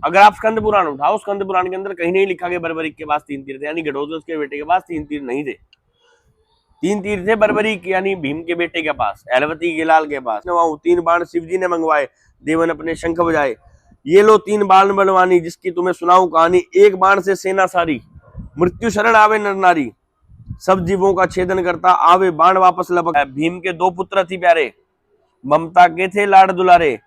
अगर आप स्कंद पुराण उठाओ, स्कंद पुराण के अंदर कहीं नहीं लिखा कि बर्बरीक के पास 3 तीर थे, यानी घटोत्कच के बेटे के पास 3 तीर नहीं थे। 3 तीर थे बर्बरीक यानी भीम के बेटे के पास, एलवती के लाल के पास। 3 बाण शिव जी ने मंगवाए, देवन अपने शंख बजाए, ये लो 3 बाण बलवानी, जिसकी तुम्हें सुनाऊं कहानी। एक बाण से सेना सारी, मृत्यु शरण आवे नर नारी, सब जीवों का छेदन करता, आवे बाण वापस लपक। भीम के 2 पुत्र थी प्यारे, ममता के थे लाड दुलारे,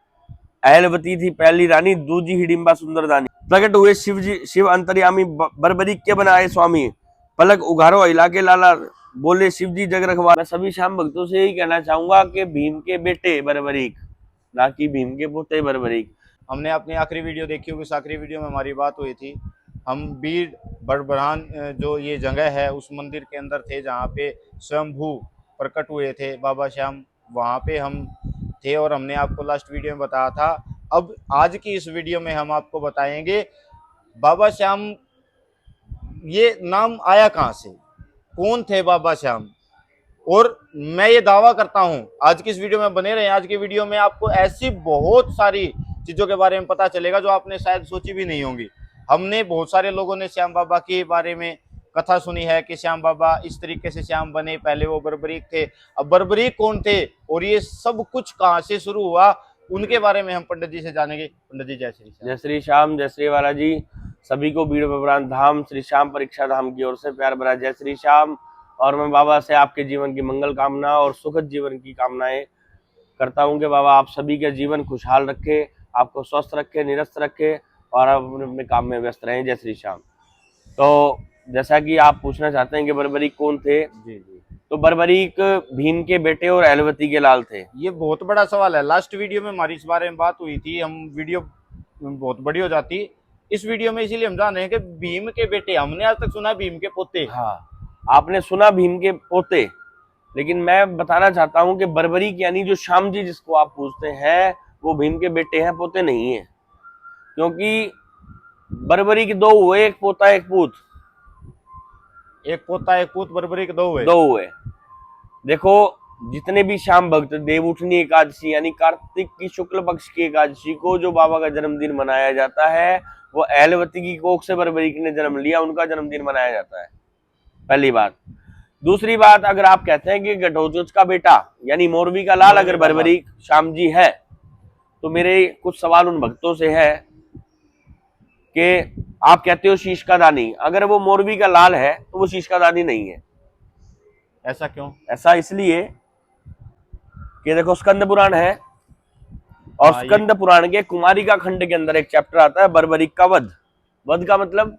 अहलवती थी पहली रानी, दूजी हिडिंबा सुंदर दानी। प्रकट हुए शिव जी, शिव अंतर्यामी, बर्बरीक के बनाए स्वामी, पलक उघारो हिला के लाला, बोले शिव जी जग रखवा। मैं सभी श्याम भक्तों से यही कहना चाहूंगा कि भीम के बेटे बर्बरीक, ना कि भीम के पोते बर्बरीक। हमने अपनी आखिरी वीडियो देखी होगी, उस आखिरी वीडियो में हमारी बात हुई थी। हम बीड़ बड़बड़ान जो ये जगह है उस मंदिर के अंदर थे जहाँ पे स्वयंभू प्रकट हुए थे बाबा श्याम, वहाँ पे हम थे और हमने आपको लास्ट वीडियो में बताया था। अब आज की इस वीडियो में हम आपको बताएंगे बाबा श्याम ये नाम आया कहाँ से, कौन थे बाबा श्याम। और मैं ये दावा करता हूँ, आज की इस वीडियो में बने रहे। आज की वीडियो में आपको ऐसी बहुत सारी चीज़ों के बारे में पता चलेगा जो आपने शायद सोची भी नहीं होंगी। हमने बहुत सारे लोगों ने श्याम बाबा के बारे में कथा सुनी है कि श्याम बाबा इस तरीके से श्याम बने, पहले वो बर्बरीक थे। अब बर्बरीक कौन थे और ये सब कुछ कहाँ से शुरू हुआ, उनके बारे में हम पंडित जी से जानेंगे। पंडित जी जय श्री श्याम। जय श्री श्याम, जय श्री बालाजी। सभी को बीड़ बब्रान धाम श्री श्याम परीक्षा धाम की ओर से प्यार भरा जय श्री श्याम। और मैं बाबा से आपके जीवन की मंगल कामना और सुखद जीवन की कामनाएं करता हूं कि बाबा आप सभी के जीवन खुशहाल रखे, आपको स्वस्थ रखे, निरस्त रखे और आप अपने अपने काम में व्यस्त रहें। जय श्री श्याम। तो जैसा कि आप पूछना चाहते हैं कि बर्बरीक कौन थे, जी जी, तो बर्बरीक भीम के बेटे और एलवती के लाल थे। ये बहुत बड़ा सवाल है। लास्ट वीडियो में हमारी इस बारे में बात हुई थी, हम वीडियो बहुत बड़ी हो जाती। इस वीडियो में इसीलिए हम जान रहे हैं कि भीम के बेटे, हमने आज तक सुना भीम के पोते। हाँ, आपने सुना भीम के पोते, लेकिन मैं बताना चाहता हूं कि बर्बरीक यानी जो श्याम जी जिसको आप पूछते हैं वो भीम के बेटे हैं, पोते नहीं है। क्योंकि बर्बरीक 2 हुए, एक पोता एक पूत। एक पोता एक पूत, बर्बरीक 2 हुए। 2 हुए। देखो जितने भी श्याम भक्त देवउठनी एकादशी यानी कार्तिक की शुक्ल पक्ष की एकादशी को जो बाबा का जन्मदिन मनाया जाता है, वो एलवती की कोख से बर्बरीक ने जन्म लिया, उनका जन्मदिन मनाया जाता है, पहली बात। दूसरी बात, अगर आप कहते हैं कि घटोत्कच का बेटा यानी मोरवी का लाल अगर बर्बरीक श्याम जी है, तो मेरे कुछ सवाल उन भक्तों से है कि आप कहते हो शीश का दानी, अगर वो मोरवी का लाल है तो वो शीश का दानी नहीं है। ऐसा क्यों? ऐसा इसलिए कि देखो स्कंद पुराण है और स्कंद पुराण के कुमारिका खंड के अंदर एक चैप्टर आता है बर्बरीक का वध। वध का मतलब,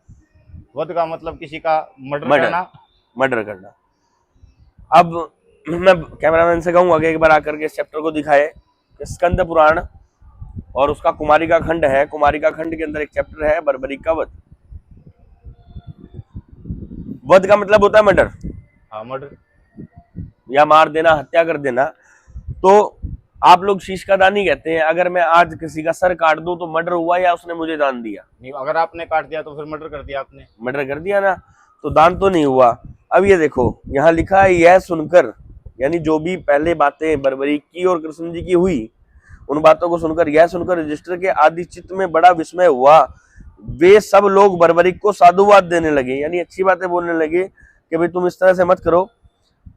वध का मतलब किसी का मर्डर करना। अब मैं कैमरामैन से कहूंगा कि एक बार आकर के इस चैप्टर को दिखाए कि स्कंद पुराण और उसका कुमारिका खंड है, कुमारिका खंड के अंदर एक चैप्टर है बर्बरीक का वध। वध का मतलब होता है मर्डर। हाँ, मर्डर या मार देना, हत्या कर देना। तो आप लोग शीश का दानी कहते हैं, अगर मैं आज किसी का सर काट दूं तो मर्डर हुआ या उसने मुझे दान दिया? नहीं, अगर आपने काट दिया तो फिर मर्डर कर दिया आपने। मर्डर कर दिया ना, तो दान तो नहीं हुआ। अब ये देखो यहाँ लिखा है, यह सुनकर यानी जो भी पहले बातें बर्बरीक की और कृष्ण जी की हुई, उन बातों को सुनकर, यह सुनकर रजिस्टर के आदि चित्त में बड़ा विस्मय हुआ। वे सब लोग बर्बरीक को साधुवाद देने लगे, यानी अच्छी बातें बोलने लगे कि भाई तुम इस तरह से मत करो,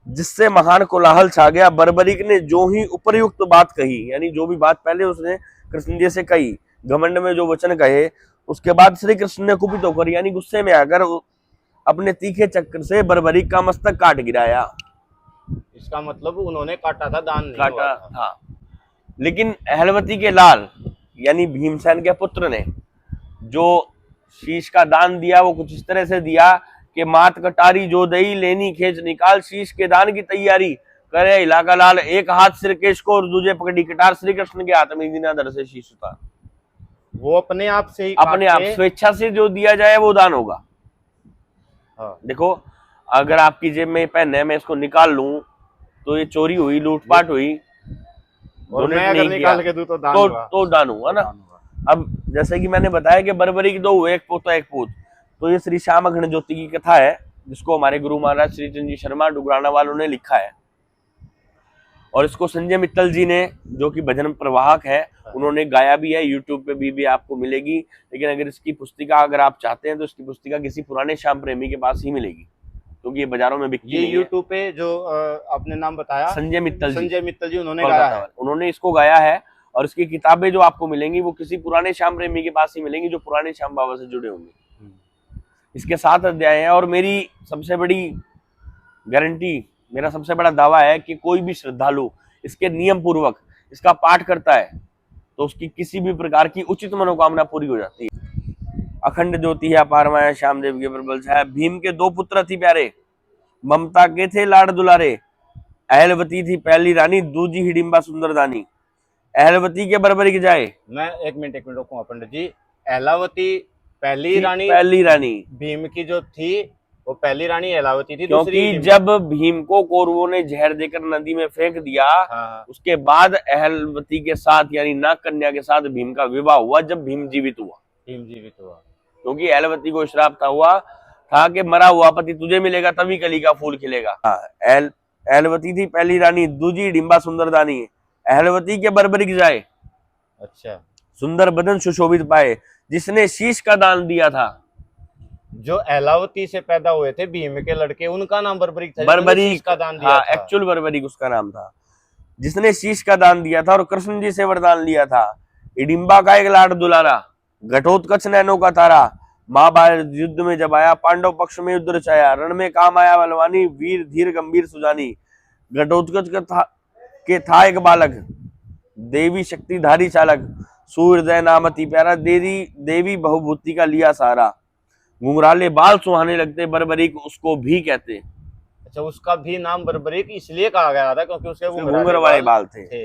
जिससे महान कोलाहल छा गया। बर्बरीक ने जो ही उपरयुक्त बात कही, यानी जो भी बात पहले उसने कृष्ण जी से कही, घमंड में जो वचन कहे, उसके बाद श्री कृष्ण ने कुपित होकर यानी गुस्से में आकर अपने तीखे चक्र से बर्बरीक का मस्तक काट गिराया। इसका मतलब उन्होंने काटा था, दान नहीं काटा था। लेकिन अहलवती के लाल यानी भीमसेन के पुत्र ने जो शीश का दान दिया वो कुछ इस तरह से दिया कि मात कटारी जो दई लेनी खेच निकाल, शीश के दान की तैयारी करे इलाका लाल, एक हाथ श्रीकेश को और दूजे पकड़ी कटार, श्री कृष्ण के हाथ में दीनाधर से शीश उतार। वो अपने आप से ही, अपने आप स्वेच्छा से जो दिया जाए वो दान होगा। हाँ। देखो अगर आपकी जेब में पेन है, मैं इसको निकाल लूं तो ये चोरी हुई, लूटपाट हुई, और मैं अगर निकाल के दूं तो दान हुआ ना। अब जैसे कि मैंने बताया कि बर्बरीक 2 हुए, एक पोता एक पूत। तो ये श्री श्याम अघन ज्योति की कथा है, जिसको हमारे गुरु महाराज श्री चंद जी शर्मा डुगराना वालों ने लिखा है। और इसको संजय मित्तल जी ने, जो कि भजन प्रवाहक है, उन्होंने गाया भी है। यूट्यूब पे भी आपको मिलेगी। लेकिन अगर इसकी पुस्तिका अगर आप चाहते हैं तो इसकी पुस्तिका किसी पुराने श्याम प्रेमी के पास ही मिलेगी, क्योंकि ये बाजारों में बिकती नहीं है। यूट्यूब पे जो आपने नाम बताया, संजय मित्तल जी उन्होंने गाया है। उन्होंने इसको गाया है। और इसकी किताबें जो आपको मिलेंगी वो किसी पुराने श्याम प्रेमी के पास ही मिलेंगी, जो पुराने श्याम बाबा से जुड़े होंगे। इसके 7 अध्याय हैं। और मेरी सबसे बड़ी गारंटी, मेरा सबसे बड़ा दावा है कि कोई भी श्रद्धालु इसके नियम पूर्वक इसका पाठ करता है तो उसकी किसी भी प्रकार की उचित मनोकामना पूरी हो जाती है। अखंड ज्योति है अपार माया श्याम देव के प्रबल छाया। भीम के 2 पुत्र थी प्यारे, ममता के थे लाड दुलारे। अहलवती थी पहली रानी, दूजी हिडिंबा सुंदर दानी। अहलवती के बरबरी के जाए। मैं एक मिनट रोकूंगा पंडित जी। अहलावती पहली रानी भीम की जो थी वो पहली रानी अहलावती थी, क्योंकि जब भीम को कौरवों ने जहर देकर नदी में फेंक दिया, उसके बाद अहलवती के साथ यानी नाग कन्या के साथ भीम का विवाह हुआ। जब भीम जीवित हुआ क्योंकि अहलवती को श्राप था कि मरा हुआ पति तुझे मिलेगा तभी कली का फूल खिलेगा। अहलवती थी पहली रानी, दूजी डिंबा सुंदर दानी। अहलवती के बरबरी जाए। अच्छा। सुंदर बदन सुशोभित पाए, जिसने शीश का दान दिया था। जो अहलावती से पैदा हुए थे भीम के लड़के, उनका नाम बर्बरीक था। बर्बरीक का दान दिया था। एक्चुअल बर्बरीक उसका नाम था, जिसने शीश का दान दिया था और कृष्ण जी से वरदान लिया था। इडिंबा का एक लाड दुलारा, घटोत्कच नैनो का तारा। महाभारत युद्ध में जब आया, पांडव पक्ष में युद्ध रचाया। रण में काम आया बलवानी, वीर धीर गंभीर सुजानी। घटोत्कच के था एक बालक, देवी शक्ति धारी चालक। सूर्यदय नाम अति प्यारा, देवी बहुभूति का लिया सारा। घुंघराले बाल सुहाने लगते, बरबरीक उसको भी कहते। अच्छा, उसका भी नाम बरबरीक इसलिए कहा गया था क्योंकि उसके घुंघर वाले बाल थे।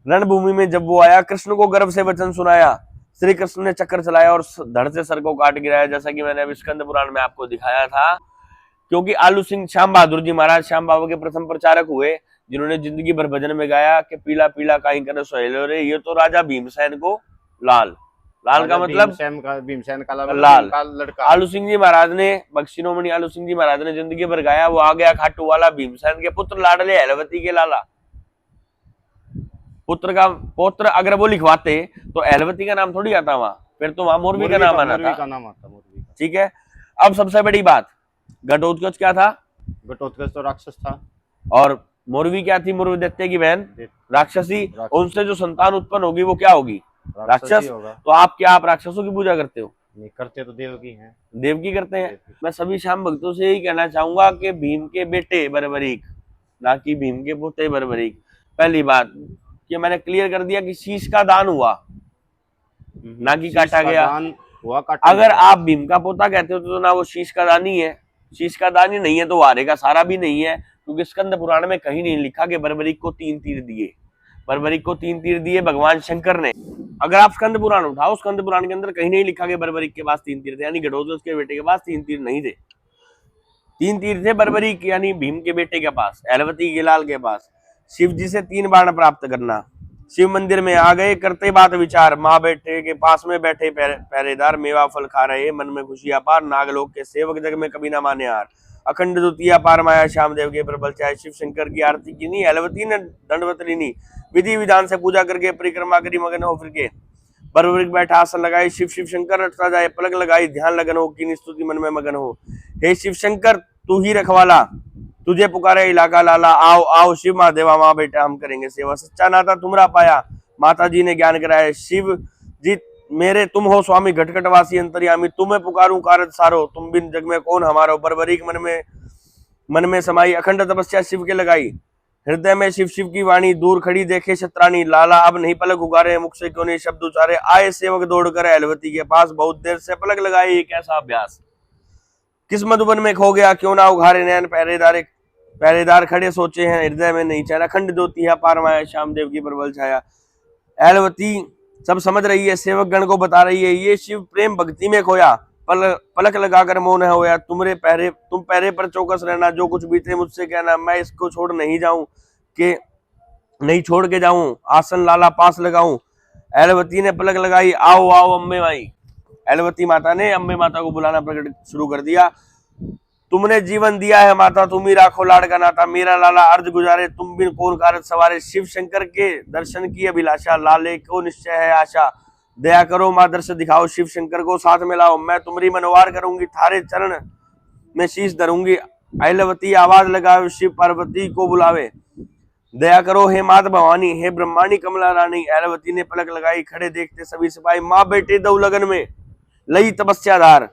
रणभूमि में जब वो आया, कृष्ण को गर्व से वचन सुनाया। श्री कृष्ण ने चक्कर चलाया और धड़ से सर को काट गिराया, जैसा कि मैंने अभी स्कंद पुराण में आपको दिखाया था। क्योंकि आलू सिंह श्याम बहादुर जी महाराज श्याम बाबा के प्रथम प्रचारक हुए, जिन्होंने जिंदगी भर भजन में गाया कि पीला पीला काई करे सोहेलो रे। ये तो राजा भीमसेन को लाल का मतलब भीमसेन का लाल लड़का। आलू सिंह जी महाराज ने, बख्शिरोमणि आलू सिंह जी महाराज ने जिंदगी भर गाया। वो आ गया खाटू वाला, भीमसेन के पुत्र लाडले अहलवती के लाला। पुत्र का पौत्र अगर वो लिखवाते तो अहलवती का नाम थोड़ी आता वहां, फिर तो वहां मोरबी का नाम आना था। ठीक है। अब सबसे बड़ी बात, घटोत्कच क्या था? घटोत्कच तो राक्षस था। और मोरवी क्या थी? मोरवी दैत्य की बहन राक्षसी। उनसे जो संतान उत्पन्न होगी वो क्या होगी? राक्षस। तो आप राक्षसों की पूजा करते हो? नहीं करते, तो देव की हैं। देव की करते हैं। मैं सभी श्याम भक्तों से यही कहना चाहूंगा कि भीम के बेटे बरबरीक, ना कि भीम के पोते बरबरीक। पहली बात कि मैंने क्लियर कर दिया कि शीश का दान हुआ, ना कि काटा गया। अगर आप भीम का पोता कहते हो तो ना वो शीश का दानी है, शीश का दानी नहीं है तो वारे का सारा भी नहीं है। क्योंकि स्कंद पुराण में कहीं नहीं लिखा कि बरबरीक को 3 तीर दिए। बरबरीक को 3 तीर दिए भगवान शंकर ने। अगर आप स्कंद पुराण उठाओ, स्कंद पुराण के अंदर कहीं नहीं लिखा कि बरबरीक के पास 3 तीर थे, यानी घटोत्कच के बेटे के पास 3 तीर नहीं थे। 3 तीर थे बरबरीक यानी भीम के बेटे के पास, अहलवती के लाल के पास। शिव जी से 3 बाण प्राप्त करना। शिव मंदिर में आ गए, करते बात विचार। माँ बेटे के पास में बैठे पहरेदार, मेवा फल खा रहे, मन में खुशी अपार। नागलोक के सेवक जग में कभी ना माने हार। अखंड द्वितीय पार माया श्याम देव के प्रबल चाहे। शिव शंकर की आरती की नी, अहलवती ने दंडवत लीनी। विधि विधान से पूजा करके परिक्रमा करी, मगन हो फिर के। बरबरीक बैठा आसन लगाई, शिव शिव शंकर रटता जाए। पलक लगाई ध्यान लगन हो, की स्तुति मन में मगन हो। हे शिव शंकर तू ही रखवाला, तुझे पुकारे इलाका लाला। आओ आओ शिव महादेवा, माँ बेटा हम करेंगे सेवा। सच्चा नाता तुमरा पाया, माता जी ने ज्ञान कराया। शिव जी मेरे तुम हो स्वामी, घटघटवासी अंतर्यामी। तुम्हें पुकारूं कारज सारो, तुम बिन जग में कौन हमारो। बरबरीक मन में समाई, अखंड तपस्या शिव के लगाई। हृदय में शिव शिव की वाणी, दूर खड़ी देखे शत्राणी। लाला अब नहीं पलक उगारे, मुख से क्यों नहीं शब्द उचारे। आए सेवक दौड़ कर अहलवती के पास, बहुत देर से पलक लगाए ये कैसा अभ्यास। किस मधुबन में खो गया क्यों ना उघारे नैन। पहरेदार खड़े सोचे हैं, हृदय में नहीं चैन। अखंड ज्योति है पार माया श्याम देव की प्रबल छाया। अहलवती सब समझ रही है, सेवक गण को बता रही है, ये शिव प्रेम भक्ति में खोया। पलक लगाकर मौन है होया। तुम पहरे पर चौकस रहना, जो कुछ बीते मुझसे कहना। मैं इसको छोड़ छोड़ के जाऊं, आसन लाला पास लगाऊं। अहलवती ने पलक लगाई, आओ आओ अम्बे माई। अहलवती माता ने अम्बे माता को बुलाना प्रकट शुरू कर दिया। तुमने जीवन दिया है माता, तुम ही राखो लाड़ का नाता, मेरा लाला अर्ज गुजारे, तुम बिन कौन कारज सवारे, शिव शंकर के दर्शन की अभिलाषा, लाले को निश्चय है आशा, दया करो माँ दर्श दिखाओ, शिव शंकर को साथ में लाओ, मैं तुम्हारी मनवार करूंगी, थारे चरण में शीश धरूंगी, ऐलवती आवाज लगावे, शिव पार्वती को बुलावे, दया करो हे मात भवानी, हे ब्रह्माणी कमला रानी, ऐलवती ने पलक लगाई, खड़े देखते सभी सिपाही, माँ बेटे दो लगन में लई तपस्या धार,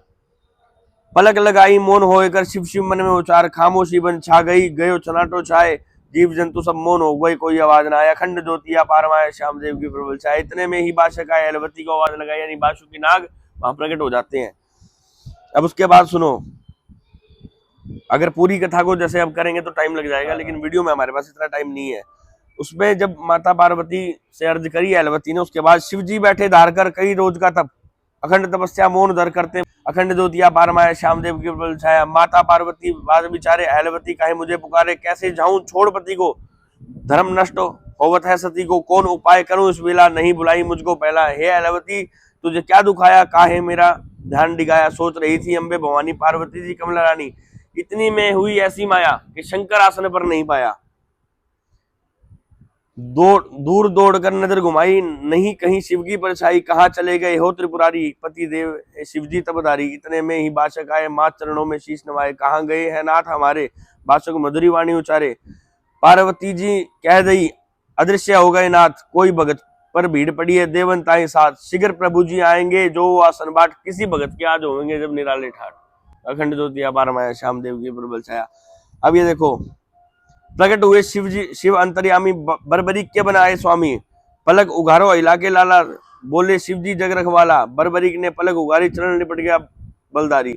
पलक लगाई मौन होए कर, शिव शिव मन में उचार, खामोशी बन छा गई, गयो चनाटो छाए, जीव जंतु सब मौन हो गए, कोई आवाज ना आया, अखंड ज्योतिया पारमाया, श्याम देव की प्रबल छाया। इतने में ही बाशक आए, ऐलवती को आवाज लगाई, यानी बाशुकी नाग वहां प्रकट हो जाते हैं। अब उसके बाद सुनो, अगर पूरी कथा को जैसे अब करेंगे तो टाइम लग जाएगा, लेकिन वीडियो में हमारे पास इतना टाइम नहीं है। उसमें जब माता पार्वती से अर्ज करी ऐलवती ने, उसके बाद शिव जी बैठे धार कर कई रोज का तप, अखंड तपस्या मौन धर करते, अखंड ज्योतिया पारमाया, श्याम देव की प्रबल छाया। माता पार्वती बाद विचारे, ऐलवती काहे मुझे पुकारे, कैसे जाऊं छोड़ पति को, धर्म नष्ट होवत है सती को, कौन उपाय करूं इस वेला, नहीं बुलाई मुझको पहला, हे ऐलवती तुझे क्या दुखाया, काहे मेरा ध्यान डिगाया, सोच रही थी अम्बे भवानी, पार्वती जी कमला रानी, इतनी में हुई ऐसी माया कि शंकर आसन पर नहीं पाया, दूर दौड़ कर नजर घुमाई, नहीं कहीं शिव की परछाई, कहाँ चले गए हो त्रिपुरारी, पति देव शिव जी तपधारी। इतने में ही बाशक आए, माँ चरणों में शीश नवाए, कहाँ गए हैं नाथ हमारे, बाशक मधुरी वाणी उचारे, पार्वती जी कह दई अदृश्य हो गए नाथ, कोई भगत पर भीड़ पड़ी है देवंताएं साथ, शीघ्र प्रभु जी आएंगे जो आसन बाट, किसी भगत के आज होंगे जब निराले ठाट, अखंड ज्योतिया पारमाया, श्याम देव की प्रबल छाया। अब ये देखो, प्रकट हुए शिव जी, शिव अंतर्यामी, बर्बरी के बनाए स्वामी, पलक उघारो हिला के लाला, बोले शिव जी जग रखवाला, बर्बरी ने पलक उघारी, चरण लिपट गया बलदारी,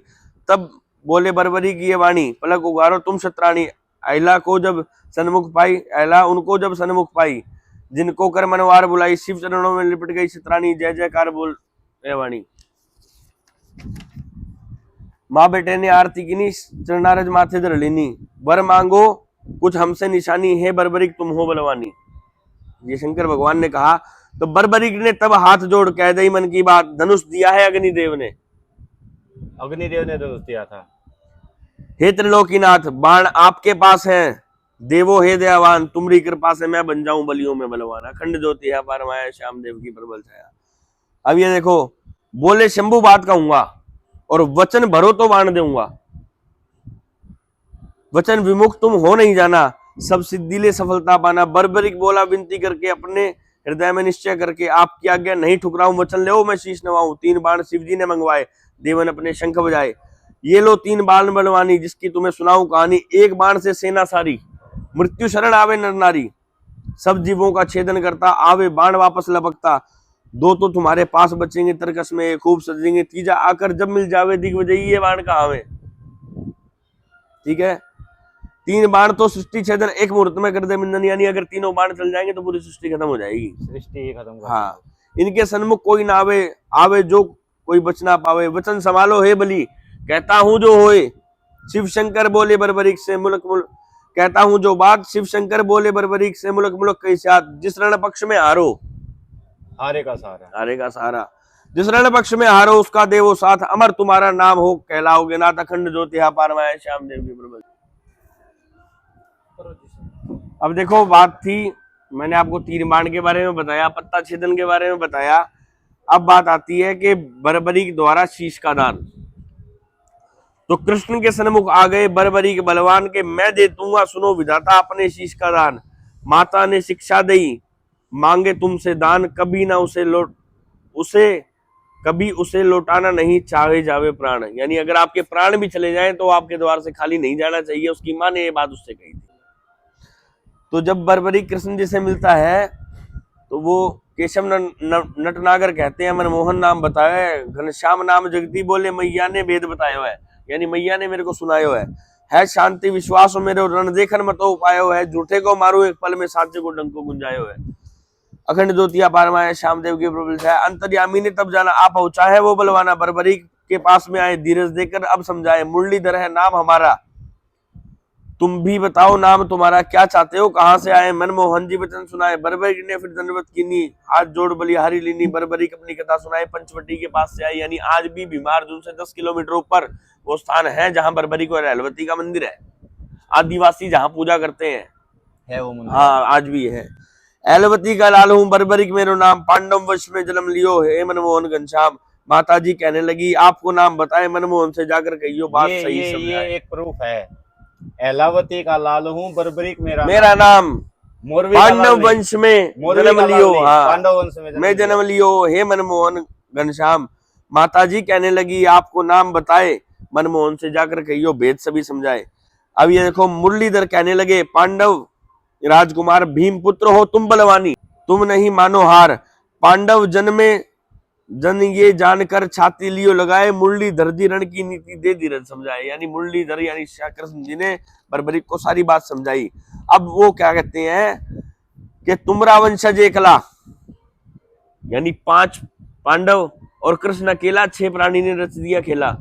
तब बोले बर्बरी की ये वाणी, पलक उघारो तुम शत्राणी, अहिला को जब सन्मुख पाई, अहिला उनको जब सन्मुख पाई, जिनको कर मनवार बुलाई, शिव चरणों में लिपट गई शत्राणी, जय जयकार बोल वाणी। माँ बेटे ने आरती की नी, चरणारज माथे धर लेनी, वर मांगो कुछ हमसे निशानी, है बर्बरिक तुम हो बलवानी। ये शंकर भगवान ने कहा तो बर्बरिक ने तब हाथ जोड़ कह दई मन की बात, धनुष दिया है अग्निदेव ने, अग्निदेव ने धनुष दिया था, हे त्रिलोकीनाथ बाण आपके पास है, देवो हे दयावान, तुम्हारी कृपा से मैं बन जाऊं बलियों में बलवान, अखंड ज्योति है पारमाया, श्याम देव की प्रबल छाया। अब ये देखो, बोले शंभु बात कहूंगा और वचन भरो तो बाण दूंगा, वचन विमुख तुम हो नहीं जाना, सब सिद्धि ले सफलता पाना, बर्बरिक बोला विनती करके, अपने हृदय में निश्चय करके, आपकी आज्ञा नहीं ठुकराऊं, वचन ले मैं शीश नवाऊं, 3 बाण शिव जी ने मंगवाए, देवन अपने शंख बजाए, ये लो 3 बाण बलवानी, जिसकी तुम्हें सुनाऊं कहानी, एक बाण से सेना सारी, मृत्यु शरण आवे नर नारी, सब जीवों का छेदन करता, आवे बाण वापस लपकता, 2 तो तुम्हारे पास बचेंगे तरकस में, खूब सजेंगे, तीजा आकर जब मिल जावे दिग्विजयी, ये बाण कहाँ में, ठीक है। 3 बाण तो सृष्टि छेदन एक मुहूर्त में कर दे मिंदन, यानी अगर तीनों बाण चल जाएंगे तो पूरी सृष्टि खत्म हो जाएगी, सृष्टि खत्म। हाँ, इनके सन्मुख कोई ना आवे, आवे जो कोई बच ना पावे, वचन संभालो हे बली, कहता हूं जो होए, शिव शंकर बोले बर्बरीक से मुल्क मुल्क, कहता हूं जो बात, शिव शंकर बोले बर्बरीक से मुल्क मुल्क कैसे हाथ, जिस रण पक्ष में हारो, हारे का सहारा, हारे का सहारा, जिस रण पक्ष में हारो उसका देवो साथ, अमर तुम्हारा नाम हो कहलाओगे नाथ, अखंड ज्योति पारमाया, श्याम देव की प्रबल। अब देखो, बात थी, मैंने आपको 3 बाण के बारे में बताया, पत्ता छेदन के बारे में बताया, अब बात आती है कि बर्बरीक द्वारा शीश का दान। तो कृष्ण के सन्मुख आ गए बर्बरीक बलवान के, मैं दे दूंगा सुनो विधाता अपने शीश का दान, माता ने शिक्षा दी मांगे तुमसे दान, कभी ना कभी उसे लौटाना नहीं, चाहे जावे प्राण, यानी अगर आपके प्राण भी चले जाएं तो आपके द्वार से खाली नहीं जाना चाहिए, उसकी माँ ने ये बात उससे कही थी। तो जब बर्बरीक कृष्ण जी से मिलता है तो वो केशव नटनागर कहते हैं, मनमोहन नाम बताया है, घनश्याम नाम जगती बोले, मैया ने वेद बताया है, यानी मैया ने मेरे को सुनायो है शांति विश्वास मेरे रण देखन मतो उपायो है, झूठे को मारो एक पल में साचे को डंको गुंजायो है, अखंड ज्योतिया पारमाया, श्याम देव की प्रबल छाया। अंतर्यामी ने तब जाना आप पहुंचा है वो बलवाना, बर्बरीक के पास में आए धीरज देकर अब समझाए, मुरलीधर है नाम हमारा, तुम भी बताओ नाम तुम्हारा, क्या चाहते हो, कहाँ से आए। मनमोहन जी वचन सुनाए, बर्बरीक ने फिर दंडवत कीनी, हाथ जोड़ बलिहारी लीनी। बर्बरीक अपनी कथा सुनाए, पंचवटी के पास से आई। यानी आज भी भीमार अर्जुन से 10 किलोमीटर ऊपर वो स्थान है जहां बर्बरीक और एलवती का मंदिर है। आदिवासी जहां पूजा करते हैं है वो मंदिर। हाँ आज भी है। एलवती का लाल हूँ, बर्बरीक मेरो नाम, पांडव वंश में जन्म लियो है मनमोहन घनश्याम। माता जी कहने लगी आपको नाम बताए, मनमोहन से जाकर कहियो बात सही समझाए। ये एक प्रूफ है। एलावती का लाल हूँ, बर्बरीक मेरा नाम, मोरवी का पांडव लाल नहीं, वंश में मोरवी जन्म का लाल लियो। नहीं, हाँ पांडव वंश में मैं जन्म लियो हे मनमोहन घनश्याम। माता जी कहने लगी आपको नाम बताए, मनमोहन से जाकर कहियो भेद सभी समझाए। अब ये देखो मुरलीधर कहने लगे पांडव राजकुमार भीम पुत्र हो तुम बलवानी, तुम नहीं मानो हार। पांडव जन्मे जन ये जानकर छाती लियो लगाए, मुरलीधर जी रण की नीति दे धीरज समझाए। यानी मुरलीधर यानी कृष्ण जी ने बर्बरीक को सारी बात समझाई। अब वो क्या कहते हैं कि तुमरा वंशज एकला, यानी 5 पांडव और कृष्ण अकेला, 6 प्राणी ने रच दिया खेला।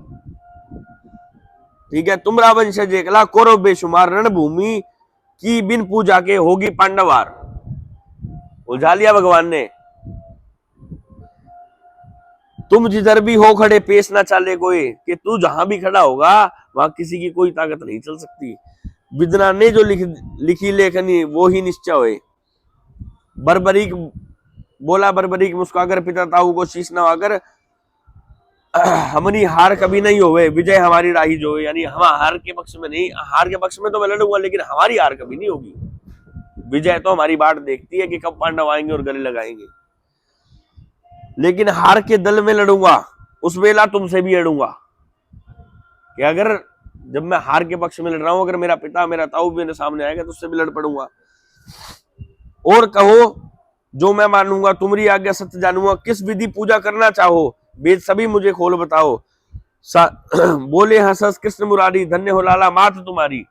ठीक है, तुमरा वंशज एकला, कौरव बेशुमार, रणभूमि की बिन पूजा के होगी पांडवार। उलझा लिया भगवान ने। तुम जिधर भी हो खड़े पेश ना चाले कोई, कि तू जहां भी खड़ा होगा वहां किसी की कोई ताकत नहीं चल सकती। विद्ना ने जो लिखी लेखनी वो ही निश्चय होए। बर्बरीक बोला, बर्बरीक मुस्कुराकर पिता ताऊ को शीश नवाकर, हमारी हार कभी नहीं होवे, विजय हमारी राही जो है। यानी हम हार के पक्ष में नहीं, हार के पक्ष में तो मैं लड़ूंगा लेकिन हमारी हार कभी नहीं होगी। विजय तो हमारी बाट देखती है कि कब पांडव आएंगे और गले लगाएंगे, लेकिन हार के दल में लड़ूंगा उस वेला तुमसे भी लड़ूंगा। कि अगर जब मैं हार के पक्ष में लड़ रहा हूं, अगर मेरा पिता मेरा ताऊ भी मेरे सामने आएगा तो उससे भी लड़ पड़ूंगा। और कहो जो मैं मानूंगा, तुम्हारी आज्ञा सत्य जानूंगा, किस विधि पूजा करना चाहो, वेद सभी मुझे खोल बताओ। बोले हंस कृष्ण मुरारी, धन्य हो लाला मात तुम्हारी,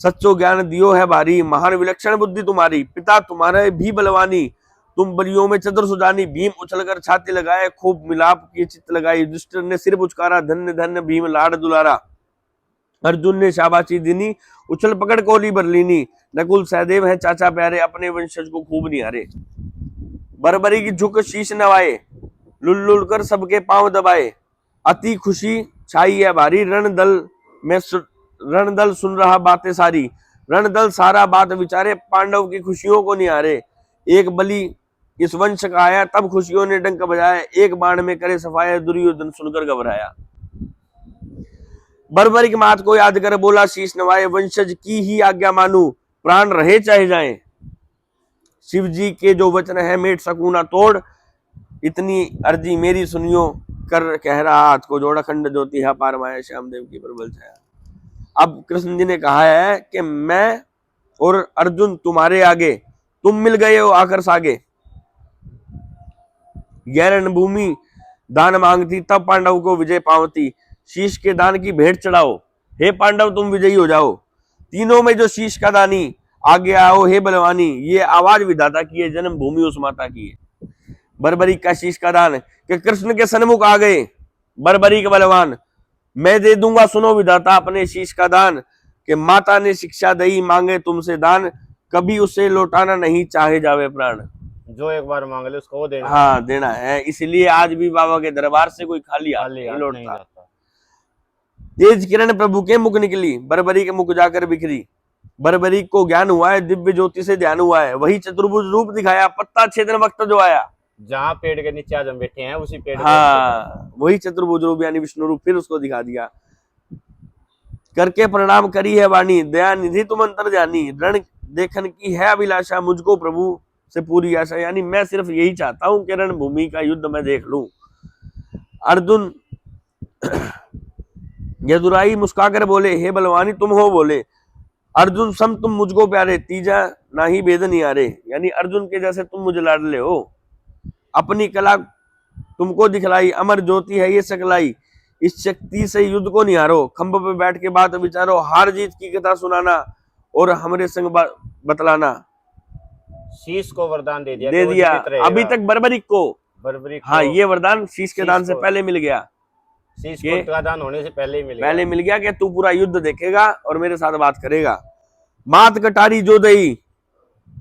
सच्चो ज्ञान दियो है भारी, महान विलक्षण बुद्धि तुम्हारी। पिता तुम्हारे भी बलवानी, तुम बलियों में चतुर सुजानी। भीम उछलकर छाती लगाए, खूब मिलाप की चित्त लगाई। युधिष्ठिर ने सिर पुचकारा, धन्य धन्य भीम लाड दुलारा। अर्जुन ने शाबाशी दीनी, उछल पकड़ कोली बरलीनी। नकुल सहदेव है चाचा प्यारे, अपने वंशज को खूब निहारे। बर्बरी की झुक शीश नवाए, लुल कर सबके पांव दबाए। अति खुशी छाई है भारी, रणदल सुन रहा बातें सारी। रणदल सारा बात विचारे, पांडव की खुशियों को निहारे। एक बलि इस वंश का आया, तब खुशियों ने डंक बजाया। एक बाण में करे सफाया, दुर्योधन सुनकर घबराया। बर्बरीक मात को याद कर बोला शीश नवाए, वंशज की ही आज्ञा मानू, प्राण रहे चाहे जाए। शिव जी के जो वचन है मेट सकूं ना तोड़, इतनी अर्जी मेरी सुनियो, कर कह रहा हाथ को जोड़ा। खंड ज्योति है पार माया, श्याम देव की प्रबल छाया। अब कृष्ण जी ने कहा है कि मैं और अर्जुन तुम्हारे आगे, तुम मिल गए हो आकर सागे। यह रणभूमि दान मांगती, तब पांडव को विजय पावती। शीश के दान की भेंट चढ़ाओ, हे पांडव तुम विजयी हो जाओ। तीनों में जो शीश का दानी, आगे आओ हे बलवानी। ये आवाज विधाता की है, जन्म भूमि उस माता की है। बर्बरीक का शीश का दान, कि कृष्ण के सन्मुख आ गए बर्बरीक बलवान। मैं दे दूंगा सुनो विधाता अपने शीश का दान, कि माता ने शिक्षा दई मांगे तुमसे दान, कभी उसे लौटाना नहीं चाहे जावे प्राण। जो एक बार मांग ले उसको वो देना। हाँ देना है, इसलिए आज भी बाबा के दरबार से कोई खाली हाथ नहीं लौटता। तेज किरण प्रभु के मुख निकली, बर्बरी के मुख जाकर बिखरी। बर्बरी को ज्ञान हुआ है, दिव्य ज्योति से ध्यान हुआ है। वही चतुर्भुज रूप दिखाया, पत्ता छेदन वक्त जो आया। जहाँ पेड़ के नीचे आज हम बैठे हैं उसी पेड़ हाँ वही चतुर्भुज रूप यानी विष्णु रूप फिर उसको दिखा दिया। करके प्रणाम करी है वाणी, दया निधि तुम अंतर जानी। रण देखन की है अभिलाषा, मुझको प्रभु से पूरी आशा। यानी मैं सिर्फ यही चाहता हूं कि रणभूमि का युद्ध मैं देख लूं। अर्जुन यदुराई मुस्काकर बोले, हे बलवानी तुम हो बोले। अर्जुन सम तुम मुझको प्यारे, तीजा ना ही भेद निहारे। यानी अर्जुन के जैसे तुम मुझे लाडले हो। अपनी कला तुमको दिखलाई, अमर ज्योति है ये सकलाई। इस शक्ति से युद्ध को निहारो, खंभ पे बैठ के बात विचारो। हार जीत की कथा सुनाना और हमारे संग बतलाना। शीश को वरदान दे दिया अभी तक बर्बरीक को। हाँ ये वरदान शीश के दान से पहले मिल गया। शीश का दान होने से पहले ही मिल गया। पहले मिल गया कि तू पूरा युद्ध देखेगा और मेरे साथ बात करेगा। मात कटारी जो दई,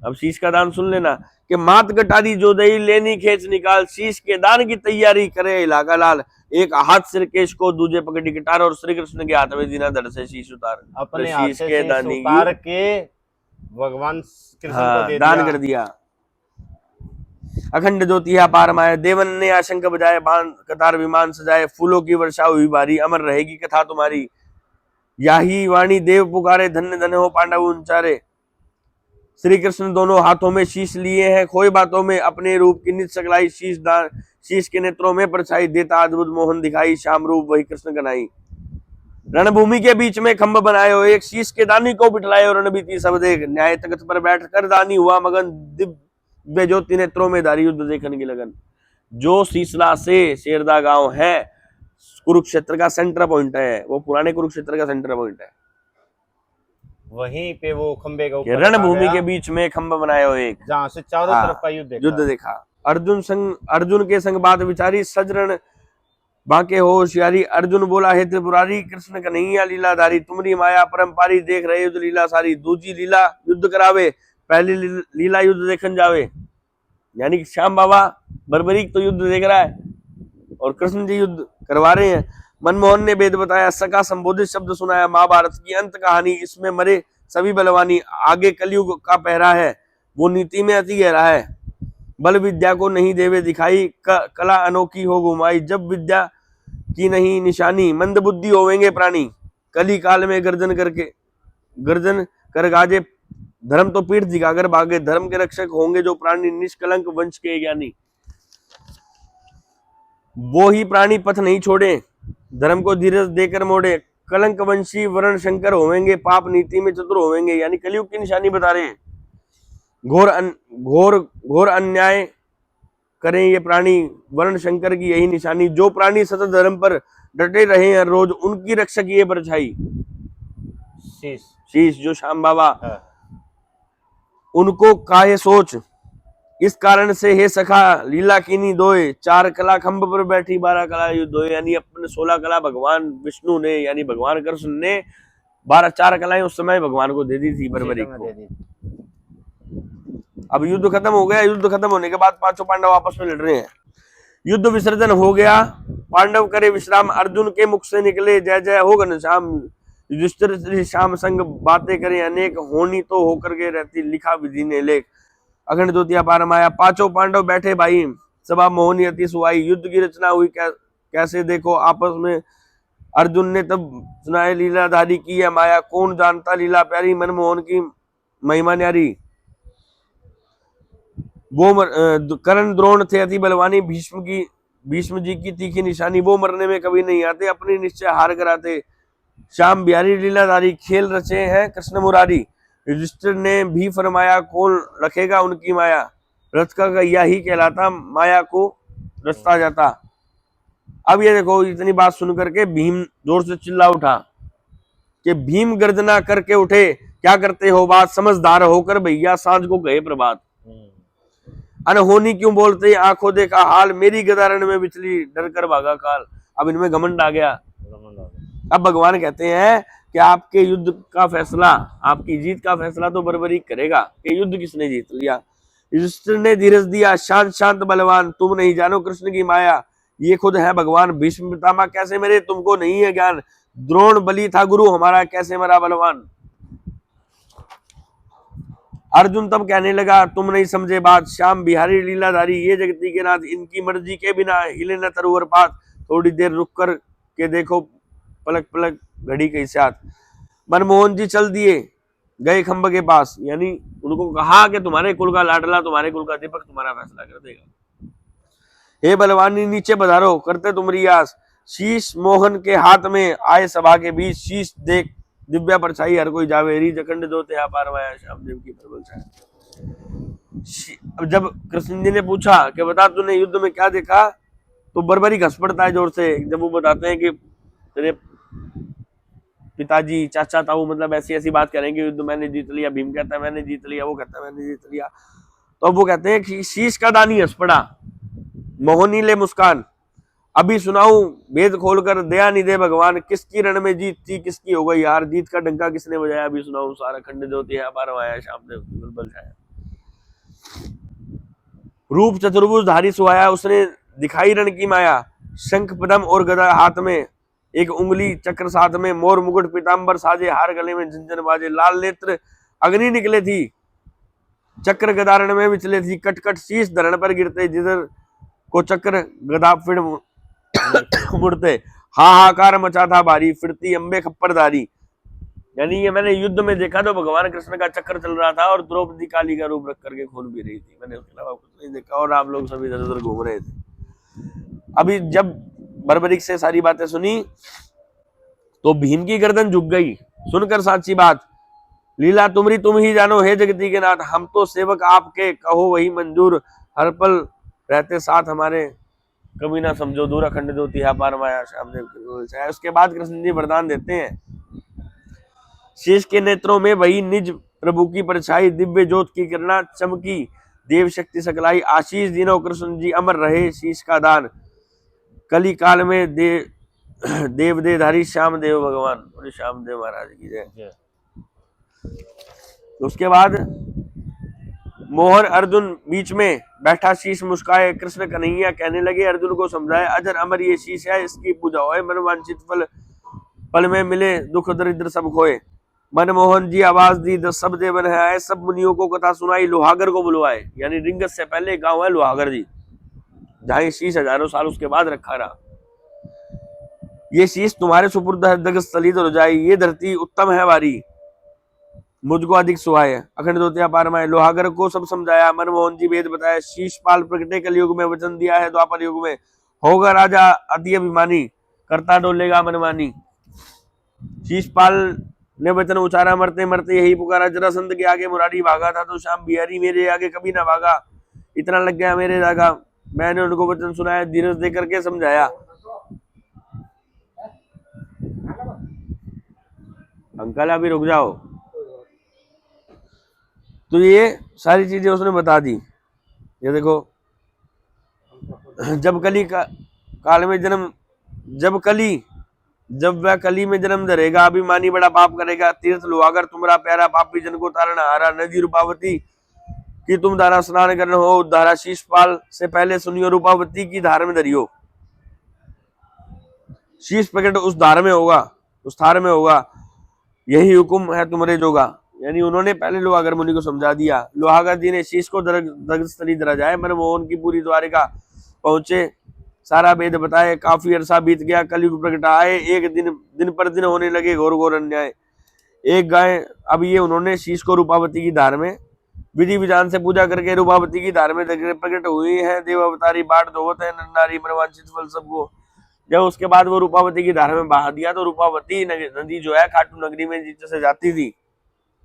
अब शीश का दान सुन लेना कि मात कटारी जो दई लेनी खेच निकाल, शीश के दान की तैयारी करे इलाका लाल, एक हाथ सिर केश को दूजे पकड़ी कटार, और श्री कृष्ण के हाथ में दीना धड़ से शीश उतार, अपने तो हाथ शीश से के शीश दानी उतार की के भगवान कृष्ण को हाँ, दे दान दिया। कर दिया। अखंड ज्योतिया पार माए, देवन ने आशंक बजाए, बाण कतार विमान सजाए, फूलों की वर्षा हुई भारी, अमर रहेगी कथा तुम्हारी, याही वाणी देव पुकारे, धन्य धन्य हो पांडव उनचारे। श्री कृष्ण दोनों हाथों में शीश लिए हैं, खोई बातों में अपने रूप की नित सकलाई, शीश के नेत्रों में परछाई, देता अद्भुत मोहन दिखाई, श्याम रूप वही कृष्ण कन्हई। रणभूमि के बीच में खंभ बनाए हो एक, शीश के दानी को बिठलाए और रणबीती सब देख, न्याय तख्त पर बैठ कर दानी हुआ मगन, दिव्य ज्योति नेत्रों में धारी युद्ध देखने की लगन। जो शीशला से शेरदा गांव है, कुरुक्षेत्र का सेंटर पॉइंट है, वो पुराने कुरुक्षेत्र का सेंटर पॉइंट है, वहीं पे वो खंबे के कि ऊपर रणभूमि के बीच में खंभ बनाए हो एक, जहां से चारों हाँ, तरफ का युद्ध देखा। अर्जुन के संग बात विचारी, सजरण बांके हो होशियारी, अर्जुन बोला हे त्रिपुरारी, कृष्ण कन्हैया लीलाधारी, तुमरी माया परंपारी, देख रहे युद्ध लीला सारी, दूजी लीला युद्ध करावे, पहली लीला युद्ध देखन जावे। यानी कि श्याम बाबा बर्बरीक तो युद्ध देख रहा है और कृष्ण जी युद्ध करवा रहे हैं। मनमोहन ने वेद बताया, सका संबोधित शब्द सुनाया, महाभारत की अंत कहानी, इसमें मरे सभी बलवानी, आगे कलयुग का पहरा है, वो नीति में अति गहरा है, बल विद्या को नहीं देवे दिखाई, कला अनोखी हो घुमाई, जब विद्या की नहीं निशानी, मंद बुद्धि होवेंगे प्राणी, कली काल में गर्जन कर गाजे, धर्म तो पीठ दिखाकर भागे, धर्म के रक्षक होंगे जो प्राणी, निष्कलंक वंश के ज्ञानी, वो ही प्राणी पथ नहीं छोड़े, धर्म को धीरज देकर मोड़े, कलंक वंशी वर्ण शंकर होवेंगे, पाप नीति में चतुर होवेंगे। यानी कलयुग की निशानी बता रहे हैं, घोर अन्याय करें ये प्राणी, वर्ण शंकर की यही निशानी, जो प्राणी सतत धर्म पर डटे रहे हैं रोज, उनकी रक्षक ये परछाई, शीश जो श्याम बाबा, उनको काहे सोच, इस कारण से हे सखा लीला कीनी दोए, चार कला खंभ पर बैठी 12 कला युद्ध होए। यानी अपने 16 कला भगवान विष्णु ने, यानी भगवान कृष्ण ने 4 कलाएं उस समय भगवान को दे दी थी बर्बरी को। अब युद्ध खत्म हो गया, युद्ध खत्म होने के बाद पांचों पांडव आपस में लड़ रहे हैं, युद्ध विसर्जन हो गया, पांडव करे विश्राम, अर्जुन के मुख से निकले जय जय हो घनश्याम, युधिष्ठिर श्याम संग बातें करें अनेक, होनी तो होकर के रहती लिखा विधि ने लेख, अखंड ज्योतिया पार माया, पांचों पांडव बैठे भाई, सभा मोहनी अति सुहाई, युद्ध की रचना हुई कैसे देखो आपस में, अर्जुन ने तब सुनाए लीलाधारी की है माया, कौन जानता लीला प्यारी, मनमोहन की महिमा न्यारी, वो कर्ण द्रोण थे अति बलवानी, भीष्म जी की तीखी निशानी, वो मरने में कभी नहीं आते, अपनी निश्चय हार कराते, श्याम बिहारी लीलाधारी, खेल रचे हैं कृष्ण मुरारी, युधिष्ठिर ने भी फरमाया कौन रखेगा उनकी माया, रथ का गैया ही कहलाता, माया को रचता जाता। अब ये देखो, इतनी बात सुन करके भीम जोर से चिल्ला उठा कि भीम गर्जना करके उठे, क्या करते हो बात, समझदार होकर भैया सांझ को गए प्रभात, अनहोनी क्यों बोलते आंखों देखा हाल, मेरी गदारण में बिचली डर कर भागा काल। अब इनमें घमंड आ गया। अब भगवान कहते हैं कि आपके युद्ध का फैसला, आपकी जीत का फैसला तो बर्बरीक करेगा कि युद्ध किसने जीत लिया। युधिष्ठिर ने धीरज दिया, शांत शांत बलवान, तुम नहीं जानो कृष्ण की माया, ये खुद है भगवान, भीष्म पितामह कैसे मरे तुमको नहीं है ज्ञान, द्रोण बलि था गुरु हमारा कैसे मरा बलवान। अर्जुन तब कहने लगा तुम नहीं समझे बात, श्याम बिहारी लीलाधारी ये जगती के नाथ, इनकी मर्जी के बिना हिले न तरुवर पात, थोड़ी देर रुक कर के देखो पलक पलक घड़ी के साथ। मनमोहन जी चल दिए गए खंभ के पास, यानी उनको कहा कि तुम्हारे कुल का लाडला, तुम्हारे कुल का दीपक तुम्हारा फैसला कर देगा। हे बलवानी नीचे बधारो करते तुमरी आस, शीश मोहन के हाथ में आए सभा के बीच, शीश देख दिव्या परछाई हर कोई जावे, री जखंड दो ते पारवाया श्याम देव की प्रबल छाया। अब जब कृष्ण जी ने पूछा कि बता तूने युद्ध में क्या देखा, तो बर्बरी घस पड़ता है जोर से। जब वो बताते हैं कि तेरे पिताजी चाचा ताऊ मतलब ऐसी ऐसी बात करेंगे, युद्ध मैंने जीत लिया, भीम कहता है मैंने जीत लिया, वो कहता है मैंने जीत लिया, तो अब वो कहते हैं कि शीश का दानी हंस पड़ा, मोहनी ले मुस्कान, अभी सुनाऊं वेद खोलकर, दया निधे भगवान, किसकी रण में जीत थी, किसकी हो गई हार, जीत का डंका किसने बजाया, अभी सुनाऊं सारा खंड ज्योति है अपार आया, श्याम देव की बलबल छाया। रूप चतुर्भुज धारी सुहाया, उसने दिखाई रण की माया, शंख पदम और गदा हाथ में, एक उंगली चक्र साथ में, मोर मुकुट पीतांबर साजे, हार गले में झंझन बाजे, लाल नेत्र अग्नि निकले थी, चक्र गदारण में विचले थी, कटकट शीश धरण पर गिरते, जिधर को चक्र गदा फिर मुड़ते, हाहाकार मचा था भारी, फिरती अंबे खप्परधारी। यानी ये मैंने युद्ध में देखा तो भगवान कृष्ण का चक्कर चल रहा था और द्रौपदी काली का रूप रख करके खून पी रही थी, मैंने उसके अलावा कुछ नहीं देखा, और आप लोग सभी इधर उधर घूम रहे थे। अभी जब बर्बरिक से सारी बातें सुनी तो भीम की गर्दन झुक गई, सुनकर साची बात, लीला तुमरी तुम ही जानो हे जगती के नाथ, हम तो सेवक आपके, कहो वही मंजूर, हर पल रहते साथ हमारे, कभी ना समझो दूर, अखंड ज्योति है अपार माया, श्याम देव की। उसके बाद कृष्ण जी वरदान देते हैं, शेष के नेत्रों में वही निज प्रभु की परछाई, दिव्य ज्योत की किरणा चमकी, देव शक्ति सकलाई, आशीष दिनों कृष्ण जी अमर रहे शीश का दान, कली काल में देव देधारी श्याम देव भगवान, और श्याम देव महाराज की जय। उसके बाद मोहन अर्जुन बीच में बैठा, शीश मुस्काए, कृष्ण कन्हैया कहने लगे, अर्जुन को समझाए, अजर अमर ये शीश है, इसकी पूजा होए, मन वांछित फल पल में मिले, दुख दरिद्र सब खोए, मनमोहन जी आवाज दी, सब देवन है आए, सब मुनियों को कथा सुनाई, लोहागर को बुलवाए, यानी रिंगत से पहले गांव है लोहागर जी, जहां शीश हजारों साल उसके बाद रखा रहा, ये शीश तुम्हारे सुपुर्द है, दग स्थली तो जाए, ये धरती उत्तम है वारी, मुझको अधिक सुहाए, अखंड ज्योति अपार माए, लोहागर को सब समझाया, मनमोहन जी वेद बताया, शीशपाल प्रगटे कलयुग में, वचन दिया है द्वापर युग में, होगा राजा अति अभिमानी, करता डोलेगा मनमानी। शीशपाल ने वचन उचारा, मरते मरते यही पुकारा, जरासंध के आगे मुरारी भागा था, तो श्याम बिहारी मेरे आगे कभी ना भागा, इतना लग गया मेरे दागा, मैंने उनको वचन सुनाया, धीरज दे करके समझाया। अंकल अभी रुक जाओ। तो ये सारी चीजें उसने बता दी। ये देखो, जब कली का काल में जन्म, जब वह कली में जन्म धरेगा, अभिमानी बड़ा पाप करेगा, तीर्थ लोहागर तुम्हारा प्यारा, पापी जन को तारण हारा, नदी रूपावती की तुम धारा स्नान करना हो उद्धारा, शीशपाल से पहले सुनियो, रूपावती की धार में धरियो, शीश प्रकट उस धार में होगा, उस थार में होगा, यही हुक्म है तुम्हारे जोगा। यानी उन्होंने पहले लोहागर मुनि को समझा दिया। लोहागर जी ने शीश को दर्गस्थली धरा जाए, मनमोहन की पूरी द्वारिका पहुंचे, सारा वेद बताए, काफी अरसा बीत गया, कलयुग प्रकट आए, एक दिन पर दिन होने लगे घोर घोर अन्याय, एक गाय। अब ये उन्होंने शीश को रूपावती की धार में विधि विधान से पूजा करके रूपावती की धार में प्रकट हुई है, देव अवतारी बाट धोवत है, नारी मनवांछित फल सबको। जब उसके बाद वो रूपावती की धार में बहा दिया, तो रूपावती नदी जो है खाटू नगरी में जिससे जाती थी,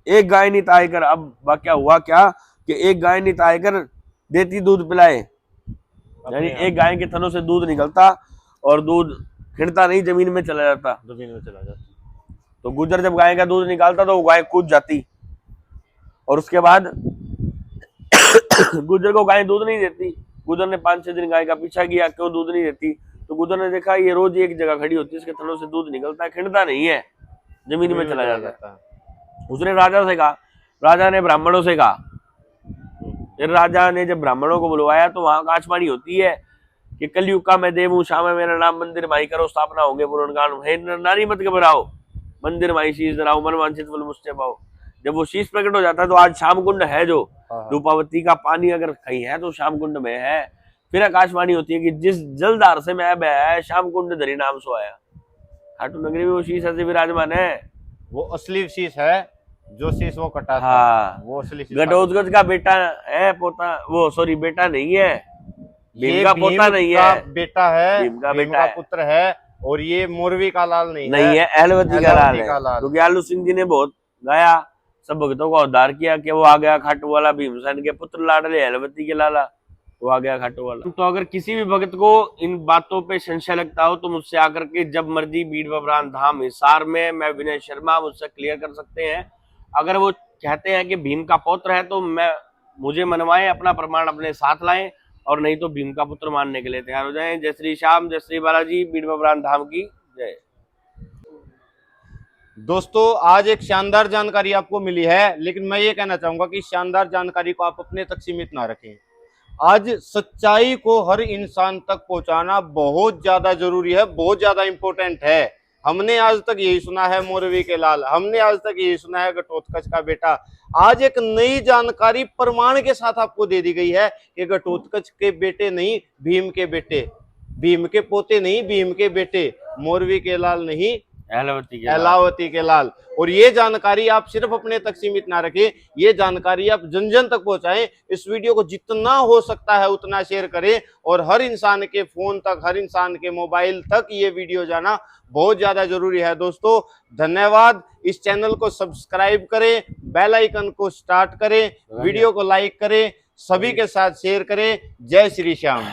एक गाय नहीं ताय कर, अब क्या हुआ क्या कि एक गाय नहीं ताय कर देती दूध पिलाए, यानी एक गाय के थनों से दूध निकलता और दूध खिड़ता नहीं, जमीन में चला जाता, तो गुजर जब गाय का दूध निकालता तो वो गाय कूद जाती, और उसके बाद गुजर को गाय दूध नहीं देती। गुजर ने 5-6 दिन गाय का पीछा किया, क्यों दूध नहीं देती, तो गुजर ने देखा ये रोज एक जगह खड़ी होती है, इसके थनों से दूध निकलता है, खिड़ता नहीं है, जमीन में चला जाता है। उसने राजा से कहा, राजा ने ब्राह्मणों से कहा, फिर राजा ने जब ब्राह्मणों को बुलवाया तो वहां आकाशवाणी होती है कि कलयुग का मैं देव हूं, श्याम है मेरा नाम, मंदिर माई करो स्थापना, होंगे पुनर्गान, हे नारी मत घबराओ, मंदिर माई शीश धराओ, मन वांछित फल मुझसे पाओ। जब वो शीश प्रकट हो जाता है तो आज श्याम कुंड है, जो रूपावती का पानी अगर कहीं है तो श्याम कुंड में है। फिर आकाशवाणी होती है कि जिस जलधार से मैं बह है, श्याम कुंड धरी नाम सो आया। खाटू नगरी में वो शीश ऐसे विराजमान है, वो असली शीश है, जो शीश वो कटा था। हाँ, वो असली शीश घटोत्कच का बेटा है, पोता, वो सॉरी बेटा नहीं है, भीम का पोता नहीं है, बेटा है, भीम का बेटा है, पुत्र है, और ये मोरवी का लाल नहीं है, अहलवती का लाल है, क्योंकि आलू सिंह जी ने बहुत गाया, सब भक्तों का उद्धार किया कि वो आ गया खाटू वाला, भीमसेन के पुत्र लाडले अहलवती के लाला, वो आ गया खाटू वाला। तो अगर किसी भी भक्त को इन बातों पे संशय लगता हो तो मुझसे आकर के जब मर्जी बीड़ बबरान धाम हिसार में, मैं विनय शर्मा, मुझसे क्लियर कर सकते हैं। अगर वो कहते हैं कि भीम का पौत्र है तो मुझे मनवाएं, अपना प्रमाण अपने साथ लाएं, और नहीं तो भीम का पुत्र मानने के लिए तैयार हो जाएं। जय श्री श्याम, जय श्री बालाजी, बीड़ बब्रान धाम की जय। दोस्तों आज एक शानदार जानकारी आपको मिली है, लेकिन मैं ये कहना चाहूंगा कि इस शानदार जानकारी को आप अपने तक सीमित ना रखें। आज सच्चाई को हर इंसान तक पहुंचाना बहुत ज्यादा जरूरी है, बहुत ज्यादा इंपॉर्टेंट है। हमने आज तक यही सुना है मोरवी के लाल, हमने आज तक यही सुना है घटोत्कच का बेटा। आज एक नई जानकारी प्रमाण के साथ आपको दे दी गई है कि घटोत्कच के बेटे नहीं, भीम के बेटे, भीम के पोते नहीं, भीम के बेटे, मोरवी के लाल नहीं, एलावती के लाल। और ये जानकारी आप सिर्फ अपने तक सीमित ना रखें, ये जानकारी आप जन जन तक पहुंचाएं। इस वीडियो को जितना हो सकता है उतना शेयर करें और हर इंसान के फोन तक, हर इंसान के मोबाइल तक ये वीडियो जाना बहुत ज्यादा जरूरी है। दोस्तों धन्यवाद। इस चैनल को सब्सक्राइब करें, बेल आइकन को स्टार्ट करें, वीडियो को लाइक करें, सभी के साथ शेयर करें। जय श्री श्याम।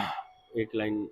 एक लाइन